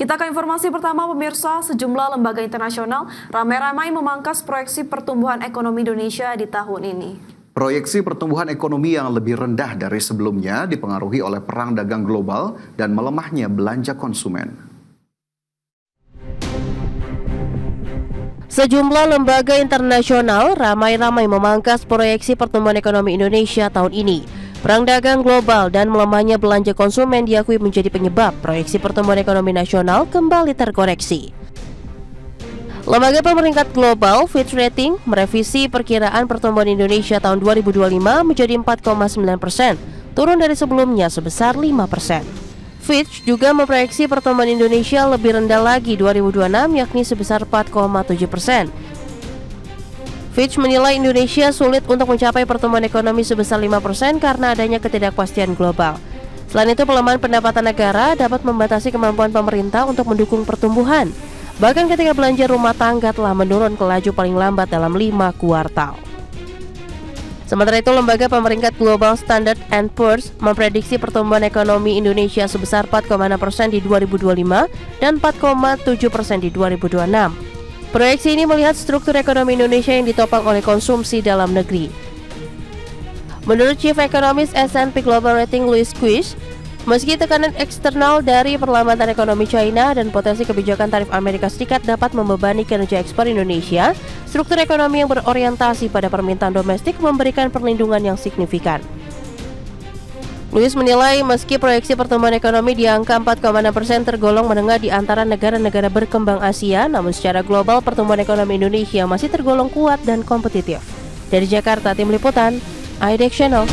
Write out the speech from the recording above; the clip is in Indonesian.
Kita ke informasi pertama pemirsa, sejumlah lembaga internasional ramai-ramai memangkas proyeksi pertumbuhan ekonomi Indonesia di tahun ini. Proyeksi pertumbuhan ekonomi yang lebih rendah dari sebelumnya dipengaruhi oleh perang dagang global dan melemahnya belanja konsumen. Sejumlah lembaga internasional ramai-ramai memangkas proyeksi pertumbuhan ekonomi Indonesia tahun ini. Perang dagang global dan melemahnya belanja konsumen diakui menjadi penyebab proyeksi pertumbuhan ekonomi nasional kembali terkoreksi. Lembaga pemeringkat global Fitch Ratings merevisi perkiraan pertumbuhan Indonesia tahun 2025 menjadi 4,9%, turun dari sebelumnya sebesar 5%. Fitch juga memproyeksi pertumbuhan Indonesia lebih rendah lagi 2026 yakni sebesar 4,7%. Fitch menilai Indonesia sulit untuk mencapai pertumbuhan ekonomi sebesar 5% karena adanya ketidakpastian global. Selain itu, pelemahan pendapatan negara dapat membatasi kemampuan pemerintah untuk mendukung pertumbuhan. Bahkan ketika belanja rumah tangga telah menurun ke laju paling lambat dalam 5 kuartal. Sementara itu, lembaga pemeringkat global Standard & Poor's memprediksi pertumbuhan ekonomi Indonesia sebesar 4,6% di 2025 dan 4,7% di 2026. Proyeksi ini melihat struktur ekonomi Indonesia yang ditopang oleh konsumsi dalam negeri. Menurut Chief Economist S&P Global Rating Louis Quish, meski tekanan eksternal dari perlambatan ekonomi China dan potensi kebijakan tarif Amerika Serikat dapat membebani kinerja ekspor Indonesia, struktur ekonomi yang berorientasi pada permintaan domestik memberikan perlindungan yang signifikan. Louis menilai meski proyeksi pertumbuhan ekonomi di angka 4,6% tergolong menengah di antara negara-negara berkembang Asia, namun secara global pertumbuhan ekonomi Indonesia masih tergolong kuat dan kompetitif. Dari Jakarta, Tim Liputan, iDex Channel.